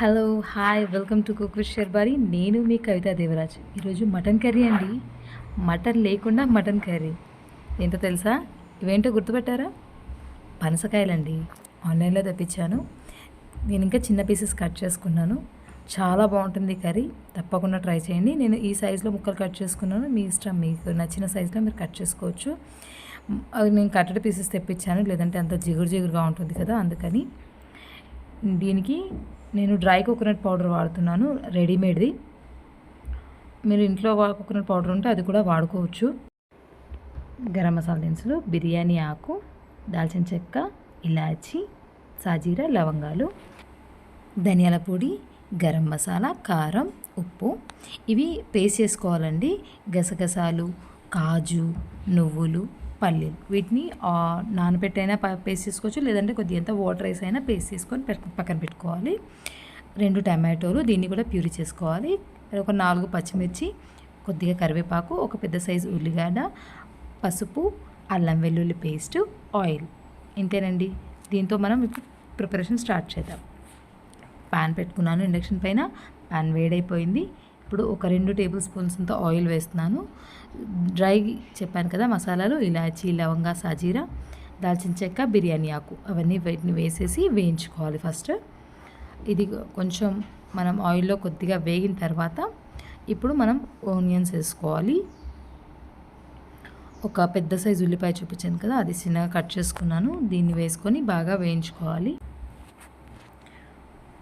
Hello! Hi! Welcome to cook with Sharbari. నేను మీ కవితా దేవరాజ్. ఈరోజు మటన్ కర్రీ అండి. మటన్ లేకుండా మటన్ కర్రీ. ఏంటో తెలుసా? ఇవేంటో గుర్తుపట్టారా? పనసకాయలండి. ఆన్లైన్‌లో తెప్పించాను. నేను ఇంకా చిన్న పీసెస్ కట్ చేసుకున్నాను. చాలా బాగుంటుంది కర్రీ. తప్పకుండా ట్రై చేయండి. నేను ఈ సైజులో ముక్కలు కట్ చేసుకున్నాను. మీ ఇష్టం, మీకు నచ్చిన సైజులో మీరు కట్ చేసుకోవచ్చు. అవి నేను కట్టెడ్ పీసెస్ తెప్పించాను. లేదంటే అంత జిగురు జిగురుగా ఉంటుంది కదా, అందుకని. దీనికి నేను డ్రై కోకోనట్ పౌడర్ వాడుతున్నాను, రెడీమేడ్ది. మీరు ఇంట్లో కోకోనట్ పౌడర్ ఉంటే అది కూడా వాడుకోవచ్చు. గరం మసాలా దినుసులు, బిర్యానీ ఆకు, దాల్చిన చెక్క, ఇలాచి, సాజీరా, లవంగాలు, ధనియాల పొడి, గరం మసాలా, కారం, ఉప్పు. ఇవి పేస్ట్ చేసుకోవాలండి. గసగసాలు, కాజు, నువ్వులు, పల్లీలు, వీటిని నానబెట్టైనా పేస్ట్ చేసుకోవచ్చు. లేదంటే కొద్దిగా వాటర్ వేసి అయినా పేస్ట్ చేసుకొని పక్కన పెట్టుకోవాలి. 2 టమాటోలు, దీన్ని కూడా ప్యూరీ చేసుకోవాలి. ఒక 4 పచ్చిమిర్చి, కొద్దిగా కరివేపాకు, ఒక పెద్ద సైజు ఉల్లిగడ్డ, పసుపు, అల్లం వెల్లుల్లి పేస్ట్, ఆయిల్. ఇంతేనండి. దీంతో మనం ఇప్పుడు ప్రిపరేషన్ స్టార్ట్ చేద్దాం. ప్యాన్ పెట్టుకున్నాను ఇండక్షన్ పైన. ప్యాన్ వేడైపోయింది. ఇప్పుడు ఒక 2 టేబుల్ స్పూన్స్ అంత ఆయిల్ వేస్తున్నాను. డ్రై చెప్పాను కదా మసాలాలు, ఇలాచి, లవంగా, సాజీరా, దాల్చిన చెక్క, బిర్యానీ ఆకు, అవన్నీ వీటిని వేసేసి వేయించుకోవాలి ఫస్ట్. ఇది కొంచెం మనం ఆయిల్లో కొద్దిగా వేగిన తర్వాత ఇప్పుడు మనం ఆనియన్స్ వేసుకోవాలి. ఒక పెద్ద సైజు ఉల్లిపాయ చూపించాను కదా, అది చిన్నగా కట్ చేసుకున్నాను. దీన్ని వేసుకొని బాగా వేయించుకోవాలి.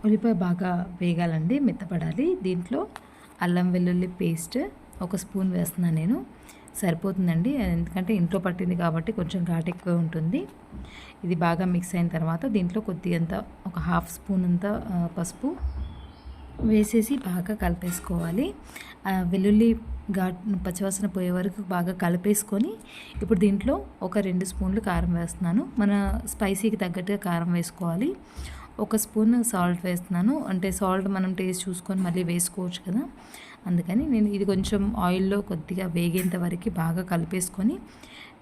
ఉల్లిపాయ బాగా వేగాలండి, మెత్తపడాలి. దీంట్లో అల్లం వెల్లుల్లి పేస్ట్ 1 స్పూన్ వేస్తున్నాను నేను. సరిపోతుందండి, ఎందుకంటే ఇంట్లో పట్టింది కాబట్టి కొంచెం ఘాటు ఎక్కువ ఉంటుంది. ఇది బాగా మిక్స్ అయిన తర్వాత దీంట్లో కొద్దిగంత ఒక 1/2 స్పూన్ అంత పసుపు వేసేసి బాగా కలిపేసుకోవాలి. వెల్లుల్లి పచ్చివాసన పోయే వరకు బాగా కలిపేసుకొని ఇప్పుడు దీంట్లో ఒక 2 స్పూన్లు కారం వేస్తున్నాను. మన స్పైసీకి తగ్గట్టుగా కారం వేసుకోవాలి. 1 స్పూన్ సాల్ట్ వేస్తున్నాను. అంటే సాల్ట్ మనం టేస్ట్ చూసుకొని మళ్ళీ వేసుకోవచ్చు కదా, అందుకని నేను ఇది కొంచెం ఆయిల్లో కొద్దిగా వేగేంత వరకు బాగా కలిపేసుకొని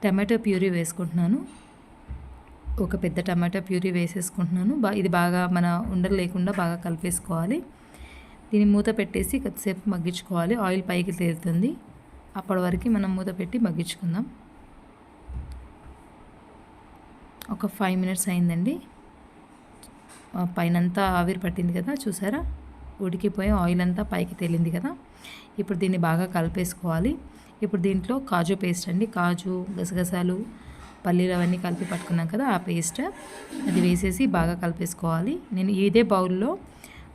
టమాటో ప్యూరీ వేసుకుంటున్నాను. ఒక పెద్ద టమాటో ప్యూరీ వేసేసుకుంటున్నాను. ఇది బాగా మన ఉండలు లేకుండా బాగా కలిపేసుకోవాలి. దీన్ని మూత పెట్టేసి కొద్దిసేపు మగ్గించుకోవాలి. ఆయిల్ పైకి తేలుతుంది. అప్పటి వరకు మనం మూత పెట్టి మగ్గించుకుందాం. ఒక 5 మినిట్స్ అయిందండి. పైనంతా ఆవిరి పట్టింది కదా, చూసారా? ఉడికిపోయి ఆయిల్ అంతా పైకి తేలింది కదా. ఇప్పుడు దీన్ని బాగా కలిపేసుకోవాలి. ఇప్పుడు దీంట్లో కాజు పేస్ట్ అండి, కాజు, గసగసాలు, పల్లీలు అవన్నీ కలిపి పట్టుకున్నాం కదా, ఆ పేస్ట్ అది వేసేసి బాగా కలిపేసుకోవాలి. నేను ఇదే బౌల్లో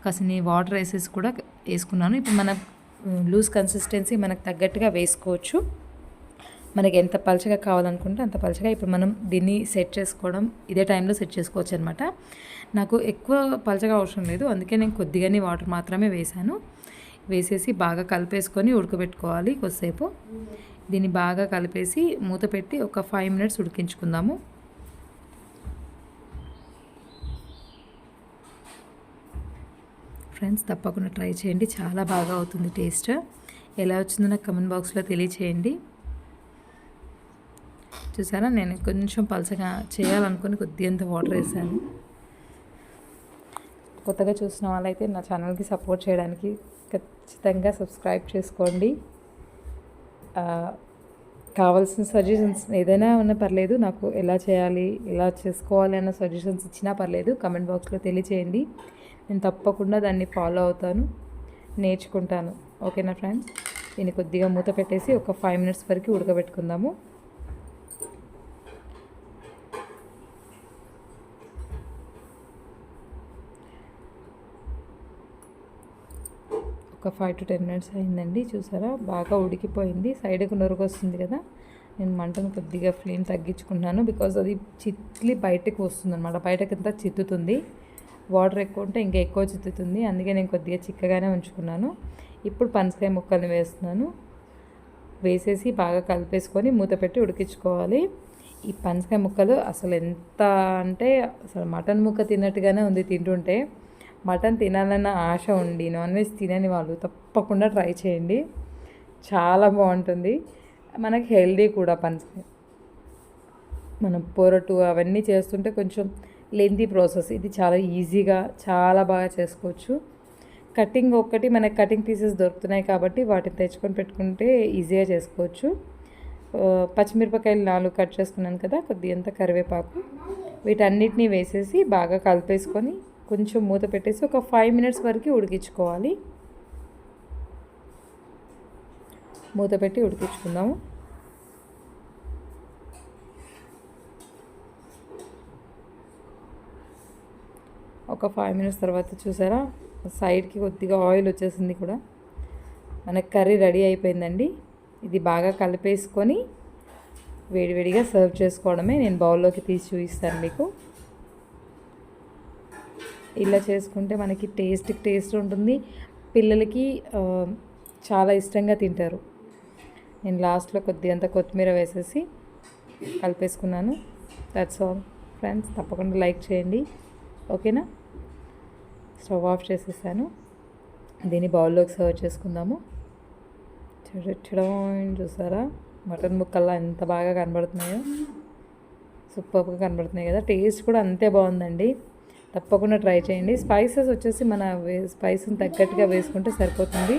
కాసిని వాటర్ వేసేసి కూడా వేసుకున్నాను. ఇప్పుడు మన లూజ్ కన్సిస్టెన్సీ మనకు తగ్గట్టుగా వేసుకోవచ్చు. మనకి ఎంత పలచగా కావాలనుకుంటే అంత పలచగా. ఇప్పుడు మనం దీన్ని సెట్ చేసుకోవడం ఇదే టైంలో సెట్ చేసుకోవచ్చు అనమాట. నాకు ఎక్కువ పలచగా అవసరం లేదు, అందుకే నేను కొద్దిగానే వాటర్ మాత్రమే వేసాను. వేసేసి బాగా కలిపేసుకొని ఉడకబెట్టుకోవాలి కొద్దిసేపు. దీన్ని బాగా కలిపేసి మూత పెట్టి ఒక 5 మినిట్స్ ఉడికించుకుందాము. ఫ్రెండ్స్, తప్పకుండా ట్రై చేయండి, చాలా బాగా అవుతుంది టేస్ట్. ఎలా వచ్చిందో నాకు కమెంట్ బాక్స్లో తెలియచేయండి. చూసారా, నేను కొంచెం పలచగా చేయాలనుకుని కొద్దిగంత వాటర్ వేసాను. కొత్తగా చూసిన వాళ్ళైతే నా ఛానల్కి సపోర్ట్ చేయడానికి ఖచ్చితంగా సబ్స్క్రైబ్ చేసుకోండి. కావాల్సిన సజెషన్స్ ఏదైనా ఉన్నా పర్లేదు, నాకు ఎలా చేయాలి, ఎలా చేసుకోవాలి అన్న సజెషన్స్ ఇచ్చినా పర్లేదు, కమెంట్ బాక్స్లో తెలియచేయండి. నేను తప్పకుండా దాన్ని ఫాలో అవుతాను, నేర్చుకుంటాను. ఓకేనా ఫ్రెండ్స్? దీన్ని కొద్దిగా మూత పెట్టేసి ఒక 5 మినిట్స్ వరకు ఉడకబెట్టుకుందాము. ఒక 5 to 10 మినిట్స్ అయిందండి. చూసారా, బాగా ఉడికిపోయింది. సైడ్కి నురుగు వస్తుంది కదా, నేను మంటను కొద్దిగా ఫ్లేమ్ తగ్గించుకుంటున్నాను. బికాజ్ అది చిట్లి బయటకు వస్తుంది అనమాట, బయటకంతా చిత్తుతుంది. వాటర్ ఎక్కువ ఉంటే ఇంకా ఎక్కువ చిత్తుతుంది, అందుకే నేను కొద్దిగా చిక్కగానే ఉంచుకున్నాను. ఇప్పుడు పనసకాయ ముక్కల్ని వేస్తున్నాను. వేసేసి బాగా కలిపేసుకొని మూత పెట్టి ఉడికించుకోవాలి. ఈ పనసకాయ ముక్కలు అసలు ఎంత అంటే అసలు మటన్ ముక్క తిన్నట్టుగానే ఉంది తింటుంటే. మటన్ తినాలన్న ఆశ ఉండి నాన్ వెజ్ తినని వాళ్ళు తప్పకుండా ట్రై చేయండి, చాలా బాగుంటుంది. మనకి హెల్దీ కూడా పనసకాయ. మనం పొరటు అవన్నీ చేస్తుంటే కొంచెం లెంతీ ప్రాసెస్. ఇది చాలా ఈజీగా చాలా బాగా చేసుకోవచ్చు. కటింగ్ ఒక్కటి మనకి కటింగ్ పీసెస్ దొరుకుతున్నాయి కాబట్టి వాటిని తెచ్చుకొని పెట్టుకుంటే ఈజీగా చేసుకోవచ్చు. పచ్చిమిరపకాయలు 4 కట్ చేసుకున్నాను కదా, కొద్దిగంత కరివేపాకు, వీటన్నిటిని వేసేసి బాగా కలిపేసుకొని కొంచెం మూత పెట్టేసి ఒక 5 మినిట్స్ వరకు ఉడికించుకోవాలి. మూత పెట్టి ఉడికించుకుందాము. ఒక 5 మినిట్స్ తర్వాత చూసారా, సైడ్కి కొద్దిగా ఆయిల్ వచ్చేసింది కూడా. మనకు కర్రీ రెడీ అయిపోయిందండి. ఇది బాగా కలిపేసుకొని వేడివేడిగా సర్వ్ చేసుకోవడమే. నేను బౌల్లోకి తీసి చూపిస్తాను మీకు. ఇలా చేసుకుంటే మనకి టేస్ట్ ఉంటుంది. పిల్లలకి చాలా ఇష్టంగా తింటారు. నేను లాస్ట్లో కొద్దిగంత కొత్తిమీర వేసేసి కలిపేసుకున్నాను. That's all friends. తప్పకుండా లైక్ చేయండి, ఓకేనా. స్టవ్ ఆఫ్ చేసేసాను. దీన్ని బౌల్లోకి సర్వ్ చేసుకుందాము. చూసారా, మటన్ ముక్కల్లా ఎంత బాగా కనబడుతున్నాయో, సూపర్గా కనబడుతున్నాయి కదా. టేస్ట్ కూడా అంతే బాగుందండి. తప్పకుండా ట్రై చేయండి. స్పైసెస్ వచ్చేసి మన స్పైస్ని తగ్గట్టుగా వేసుకుంటే సరిపోతుంది.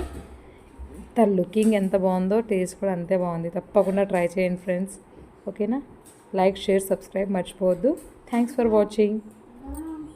లుకింగ్ ఎంత బాగుందో టేస్ట్ కూడా అంతే బాగుంది. తప్పకుండా ట్రై చేయండి ఫ్రెండ్స్, ఓకేనా. లైక్, షేర్, సబ్స్క్రైబ్ మర్చిపోవద్దు. Thanks for watching.